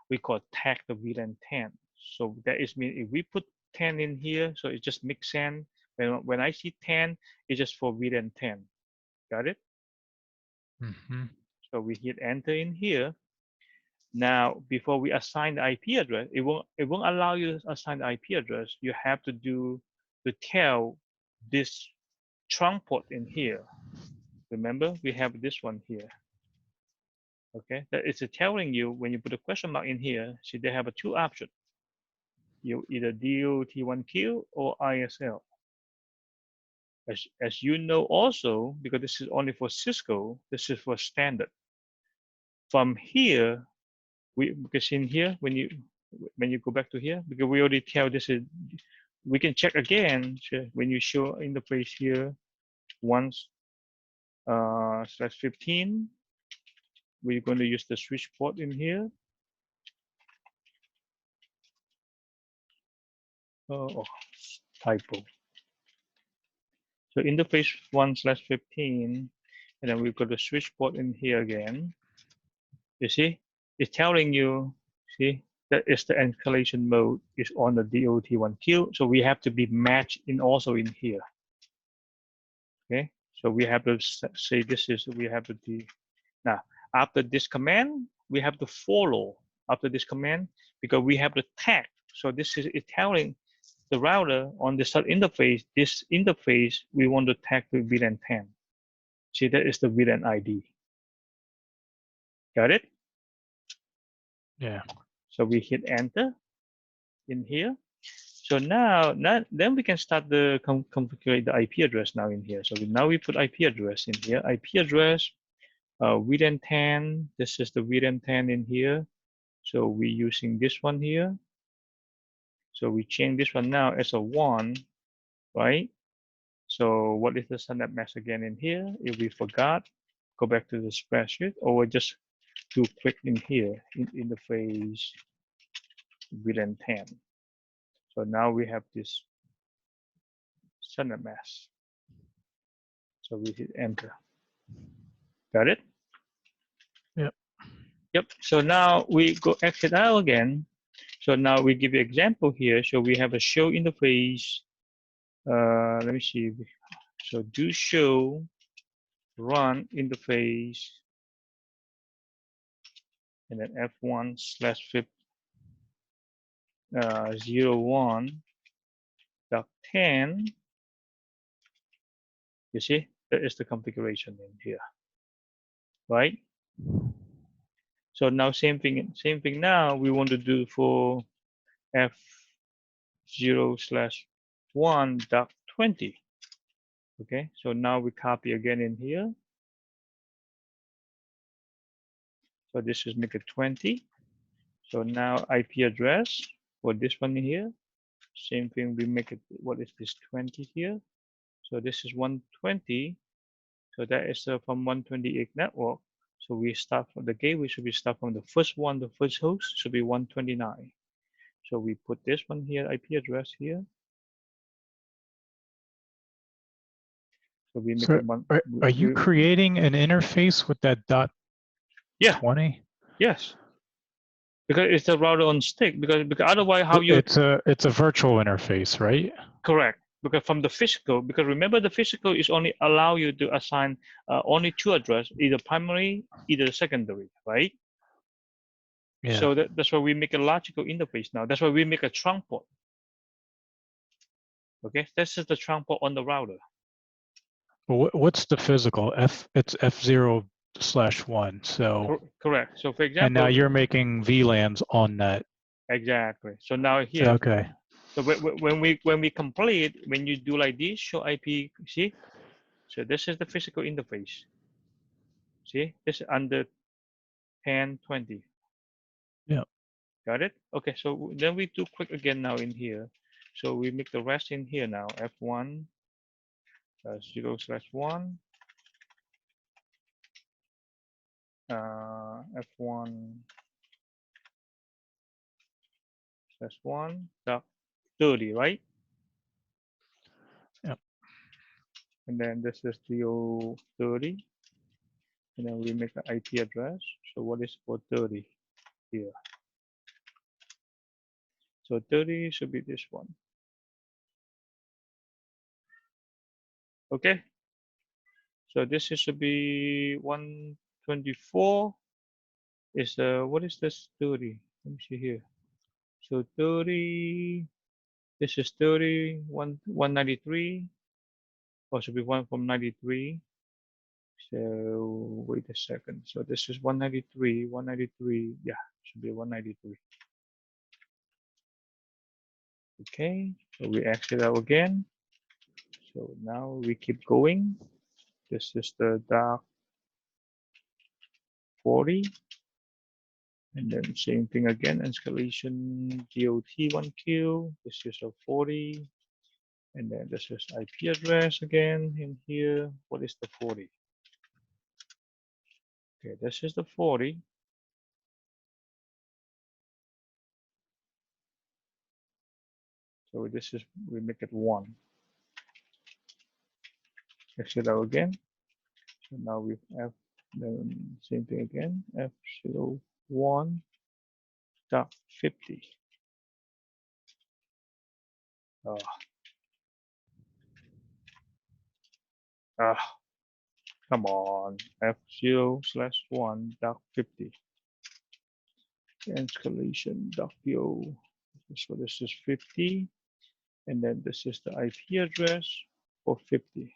we call tag the VLAN 10. So that is mean if we put 10 in here, so it just makes sense. When I see 10, it's just for VLAN 10. Got it? Mm-hmm. So we hit enter in here. Now, before we assign the IP address, it won't allow you to assign the IP address. You have to tell this trunk port in here. Remember, we have this one here. Okay, that is telling you when you put a question mark in here, see they have a 2 options. You either DOT1Q or ISL. As you know also, because this is only for Cisco, this is for standard. From here, because in here, when you go back to here, because we already tell this is, we can check again. So when you show interface here, once /15, we're going to use the switch port in here. Oh, typo. So interface 1/15, and then we've got the switch port in here again. You see, it's telling you, see, that is the escalation mode is on the DOT1Q. So we have to be matched in also in here. Okay, so we have to say this is, we have to do, now after this command, we have to follow. After this command, because we have the tag. So this is telling the router on the start interface, this interface, we want to tag with VLAN 10. See, that is the VLAN ID. Got it? Yeah. So we hit enter in here. So now then we can start the configure the IP address now in here. So now we put IP address in here. IP address, VLAN 10. This is the VLAN 10 in here. So we're using this one here. So we change this one now as a 1, right? So what is the standard mask again in here? If we forgot, go back to the spreadsheet, or just do click in here in interface VLAN 10. So now we have this standard mask. So we hit enter. Got it? Yep. Yep. So now we go exit out again. So now we give you example here. So we have a show interface. Let me see. So do show run interface and then f1/01.10. You see, that is the configuration in here, right? So now same thing now we want to do for f0/1.20. Okay, so now we copy again in here. So this is make it 20. So now IP address for this one here. Same thing, we make it, what is this 20 here? So this is 120. So that is from 128 network. So we start from the gateway, should be start from the first one, the first host should be 129. So we put this one here, IP address here. So we make So it one. are you creating an interface with that dot Yeah. 20? Yes. Because it's a router on stick. Because otherwise, how you? It's a virtual interface, right? Correct. Because from the physical, because remember the physical is only allow you to assign only 2 address, either primary, either secondary, right? Yeah. So that's why we make a logical interface now. That's why we make a trunk port. Okay, this is the trunk port on the router. Well, what's the physical? It's F0/1. So correct. So for example, and now you're making VLANs on that. Exactly. So now here. Okay. So when we complete, when you do like this, show IP, see? So this is the physical interface. See, this is under 1020. Yeah. Got it? Okay, so then we do quick again now in here. So we make the rest in here now, F1 0/1, F1/1.30, right? Yep. And then this is 0/30. And then we make the IP address. So what is for 30 here? So 30 should be this one. Okay. So this should be 124. Is what is this 30? Let me see here. So 30. This is 30. 193. Or should be one from 93. So wait a second. So this is 193. 193. Yeah, should be 193. Okay. So we exit out again. So now we keep going. This is the dark 40. And then same thing again, escalation DOT1Q. This is a 40. And then this is IP address again in here. What is the 40? Okay, this is the 40. So this is, we make it 1. Exit out again. So now we have the same thing again, F01.50. Oh. Come on, F0/1.50. escalation.po. So this is 50, and then this is the IP address for 50.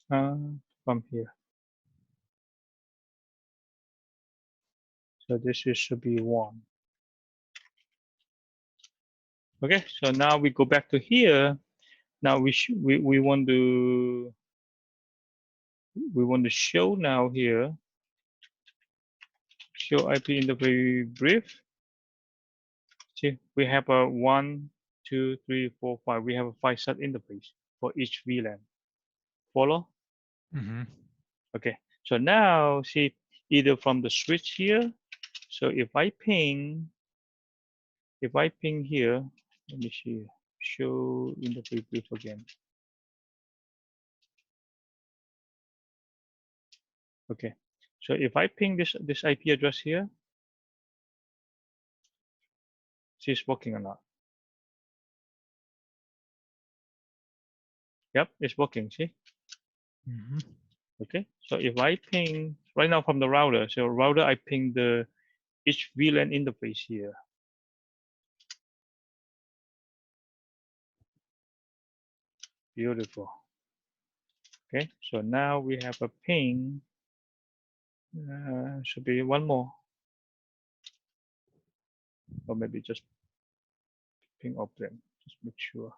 From here. So this should be 1. Okay, so now we go back to here. Now we want to show now here, show IP interface brief. See, we have a 1, 2, 3, 4, 5. We have a 5 set interface for each VLAN. Follow? Mm-hmm. Okay, so now see, either from the switch here. So if I ping here, let me see, show interface brief again. Okay, so if I ping this IP address here, see it's working or not? Yep, it's working. See? Mm-hmm. Okay, so if I ping right now from the router, so router I ping the each VLAN interface here. Beautiful. Okay, so now we have a ping. Should be one more, or maybe just ping of them. Just make sure.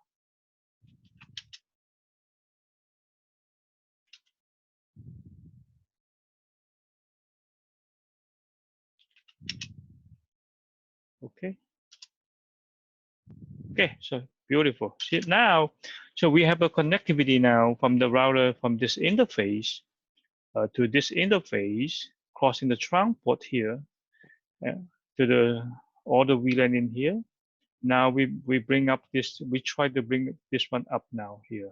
Okay. Okay, so beautiful. See now, so we have a connectivity now from the router from this interface to this interface, crossing the trunk port here to the all the VLAN in here. Now we bring up this. We try to bring this one up now here.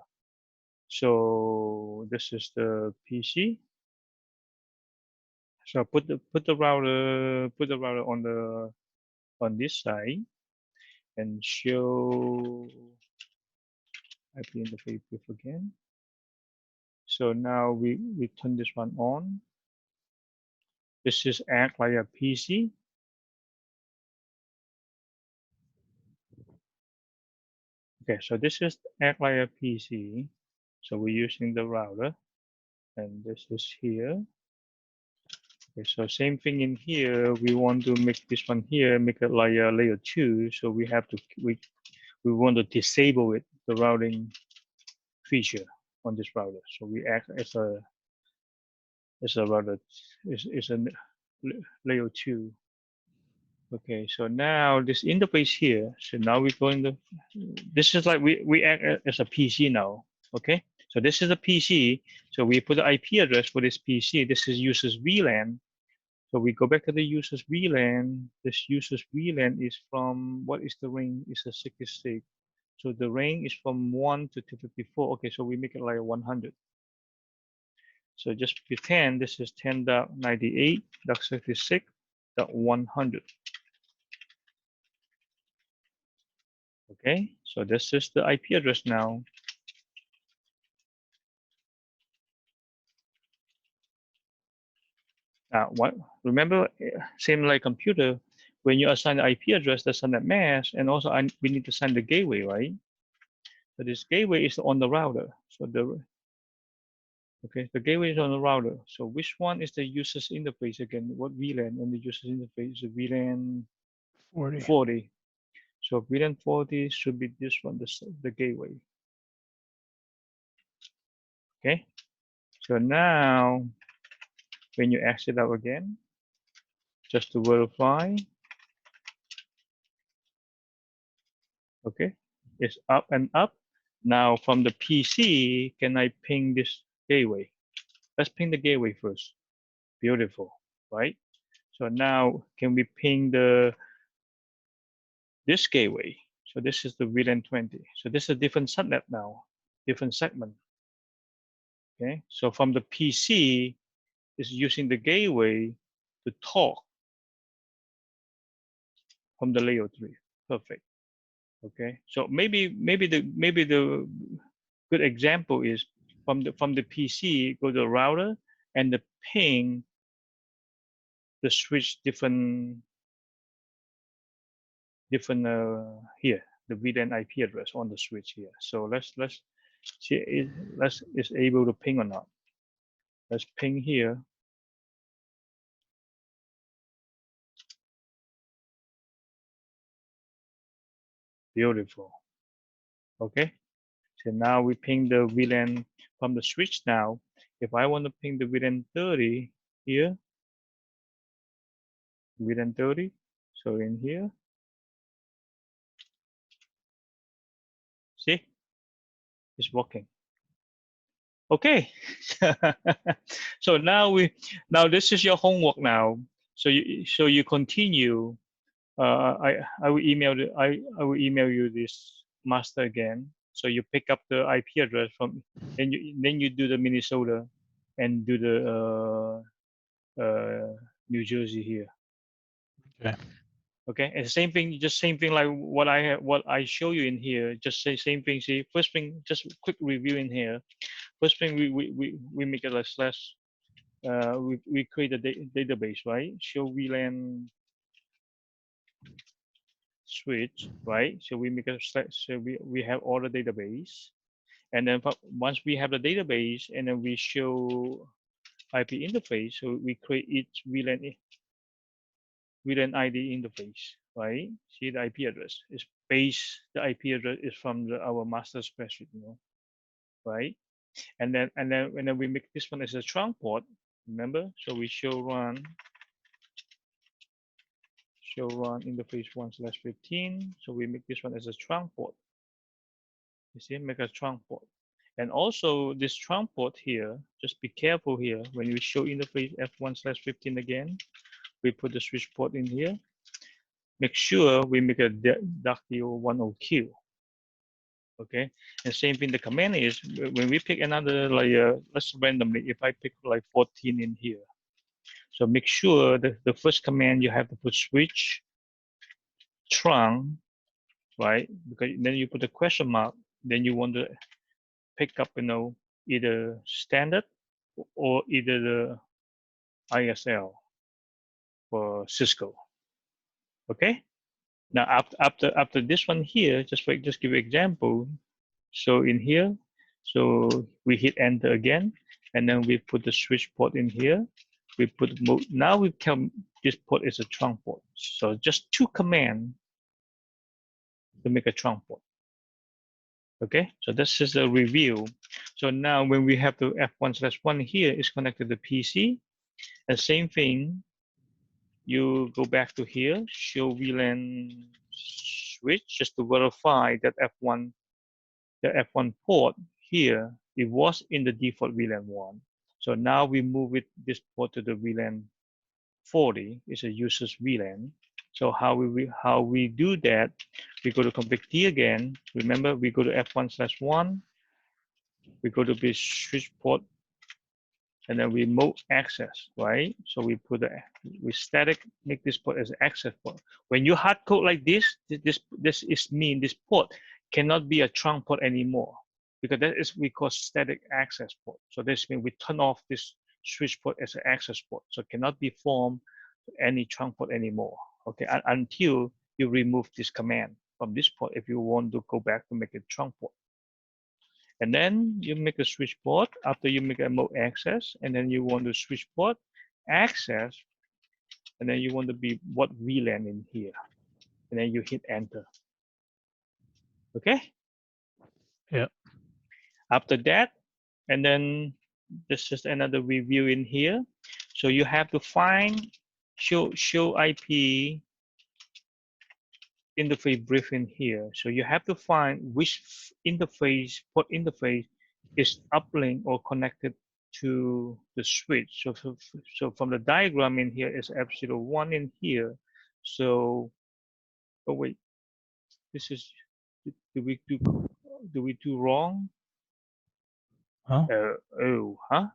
So this is the PC. So put the router on this side and show IP interface brief again. So now we turn this one on. This is act like a PC. Okay, so this is act like a PC. So we're using the router, and this is here. Okay, so same thing in here. We want to make this one here, make it like a layer 2. So we have to we want to disable it, the routing feature on this router. So we act as a router is a layer 2. Okay, so now this interface here. So now we're going to. This is like we act as a PC now. Okay, so this is a PC. So we put the IP address for this PC. This is user's VLAN. So we go back to the user's VLAN. This user's VLAN is from, what is the range? It's a 66. So the range is from 1 to 254. Okay, so we make it like 100. So just pretend this is 10.98.66.100. Okay, so this is the IP address now. Now, what? Remember, same like computer, when you assign the IP address, that's on that mask, and also we need to assign the gateway, right? So this gateway is on the router. So the the gateway is on the router. So which one is the user's interface again? What VLAN on the user's interface? The VLAN 40. So VLAN 40 should be this one, the gateway. Okay. So now, when you exit out again, just to verify, okay, it's up and up. Now from the PC, can I ping this gateway? Let's ping the gateway first. Beautiful, right? So now can we ping this gateway? So this is the VLAN 20. So this is a different subnet now, different segment. Okay, so from the PC, is using the gateway to talk from the layer 3. Perfect. Okay, so maybe the good example is from the PC, go to the router and the ping the switch different here, the VLAN IP address on the switch here. So let's see is able to ping or not. Let's ping here. Beautiful. Okay. So now we ping the VLAN from the switch now. If I want to ping the VLAN 30 here, VLAN 30, so in here, see, it's working. Okay. So now this is your homework now. So you continue. I will email you this master again. So you pick up the IP address from, then you do the Minnesota and do the New Jersey here. Okay. Okay, and same thing, just same thing like what I show you in here. Just say same thing. See, first thing, just quick review in here. First thing, we make it a slash. We create a database, right? Show VLAN switch, right? So we make a so we have all the database, and then once we have the database, and then we show IP interface. So we create each VLAN ID interface, right? See the IP address is base. The IP address is from our master spreadsheet, right? And then we make this one as a trunk port. Remember? So we show run interface 1/15. So we make this one as a trunk port. You see, make a trunk port. And also this trunk port here, just be careful here. When we show interface F1/15 again, we put the switch port in here. Make sure we make a DACDO10Q. Okay, and same thing the command is, when we pick another layer, let's randomly, if I pick like 14 in here. So make sure that the first command you have to put switch trunk, right? Because then you put a question mark, then you want to pick up, either standard or either the ISL for Cisco. Okay. Now after this one here, just give you example. So in here, so we hit enter again, and then we put the switch port in here. We put mode. Now we can this port is a trunk port. So just two commands to make a trunk port. Okay, so this is a review. So now when we have the F1/1 here is connected to PC, the same thing. You go back to here, show VLAN switch, just to verify that the F1 port here, it was in the default VLAN 1. So now we move this port to the VLAN 40. It's a user's VLAN. So how we do that, we go to config T again. Remember, we go to F1/1. We go to this switch port, and then we mode access, right? So we we static make this port as access port. When you hard code like this this port cannot be a trunk port anymore, because that is we call static access port. So this means we turn off this switch port as an access port, so it cannot be formed any trunk port anymore. Okay, until you remove this command from this port if you want to go back to make a trunk port. And then you make a switch port after you make a mode access, and then you want to switch port access, and then you want to be what VLAN in here, and then you hit enter. Okay. Yeah. After that, and then this is another review in here. So you have to find show IP interface brief in here. So you have to find which port interface is uplink or connected to the switch. So from the diagram in here is F01 in here. So, oh wait, this is, do we do wrong? Oh. Huh?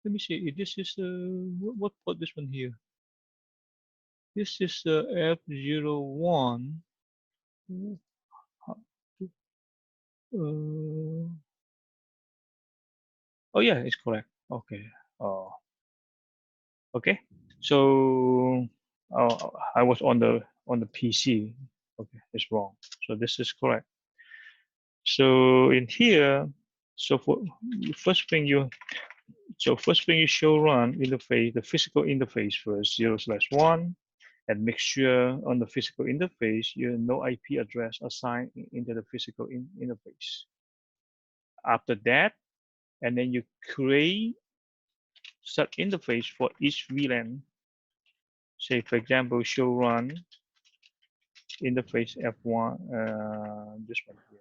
Let me see. This is what port this one here? This is F01. Oh yeah, it's correct. Okay. Oh, okay. So I was on the PC. Okay, it's wrong. So this is correct. So in here, so for first thing you show run interface, the physical interface first, 0/1, and make sure on the physical interface, no IP address assigned into the physical interface. After that, and then you create such interface for each VLAN. Say, for example, show run interface F1, this one here.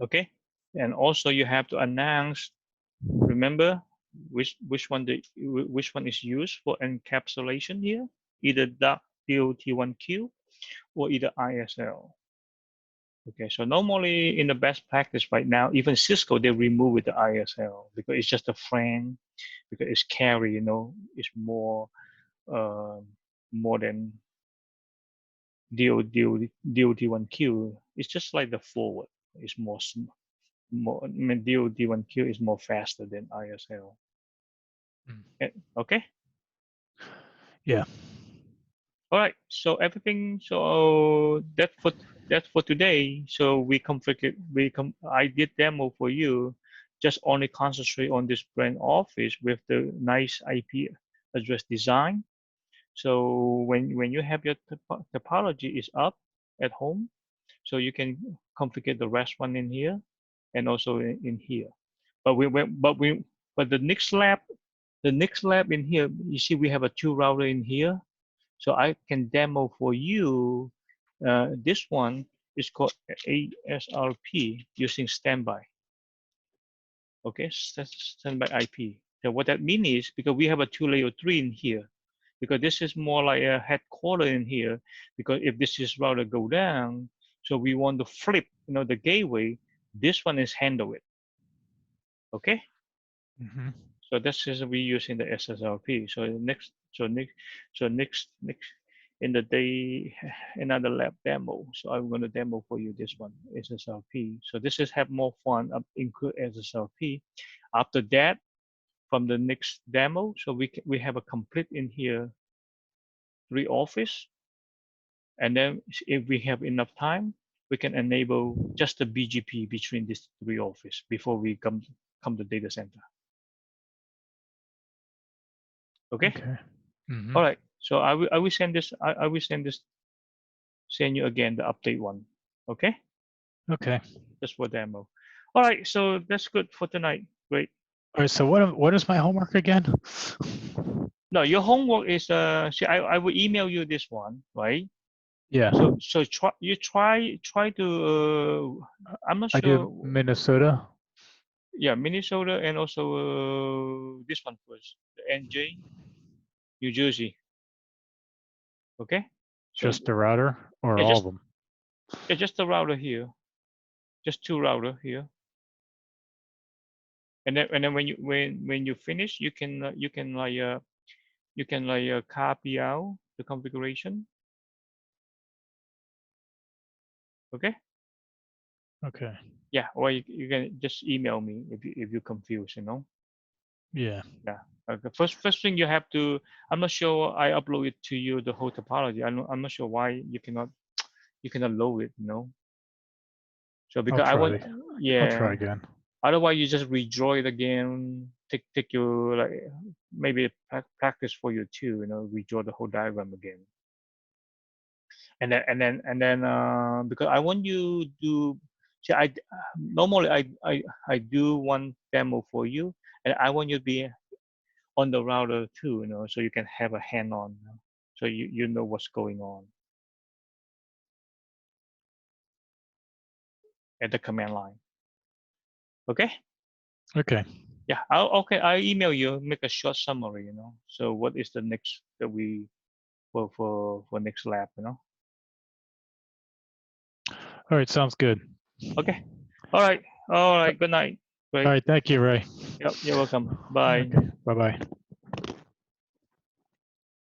Okay, and also you have to announce. Remember which one is used for encapsulation here, either DOT1Q or either ISL. Okay, so normally in the best practice right now, even Cisco, they remove with the ISL because it's just a frame, because it's carry, it's more than DOT1Q. It's just like the forward. It's more, I mean, DOT1Q is more faster than ISL. Okay. Yeah. All right. So everything. So that's for today. So I did demo for you. Just only concentrate on this brand office with the nice IP address design. So when you have your topology is up at home, so you can configure the rest one in here and also in here. But the next lab in here, you see we have a 2 router in here. So I can demo for you. This one is called ASRP using standby. Okay, standby IP. So what that means is, because we have a 2 layer 3 in here, because this is more like a headquarter in here, because if this is router go down, so we want to flip, the gateway, this one is handle it. Okay. Mm-hmm. So this is we using the SSLP. So next in the day, another lab demo. So I'm going to demo for you this one, SSLP. So this is have more fun, include SSLP. After that, from the next demo, so we have a complete in here 3 office. And then if we have enough time, we can enable just the BGP between these 3 office before we come to data center. Okay. Mm-hmm. All right. So I will send this. Send you again the update one. Okay. Okay. Just for demo. All right. So that's good for tonight. Great. All right. So what is my homework again? No, your homework is see, I will email you this one, right? Yeah. So try to I'm not sure. I do Minnesota. Yeah, Minnesota, and also this one first, the NJ, New Jersey. Okay. So Just the router or yeah, all of them? yeah, just the router here, just 2 router here. And then when you finish, you can copy out the configuration. Okay. Okay. Yeah, or you can just email me if you're confused. Yeah. Yeah. The first thing you have to. I'm not sure I upload it to you, the whole topology. I'm not sure why you cannot load it. So because I want. Yeah. I'll try again. Otherwise, you just redraw it again. Take your maybe practice for you too. Redraw the whole diagram again. And then because I want you to see, I normally I do one demo for you, and I want you to be on the router too. So you can have a hand on, so you know what's going on at the command line. Okay. Okay. Yeah. I'll email you. Make a short summary. So what is the next that we for next lab? All right. Sounds good. Okay. All right. Good night. Great. All right. Thank you, Ray. Yep. You're welcome. Bye. Okay. Bye-bye.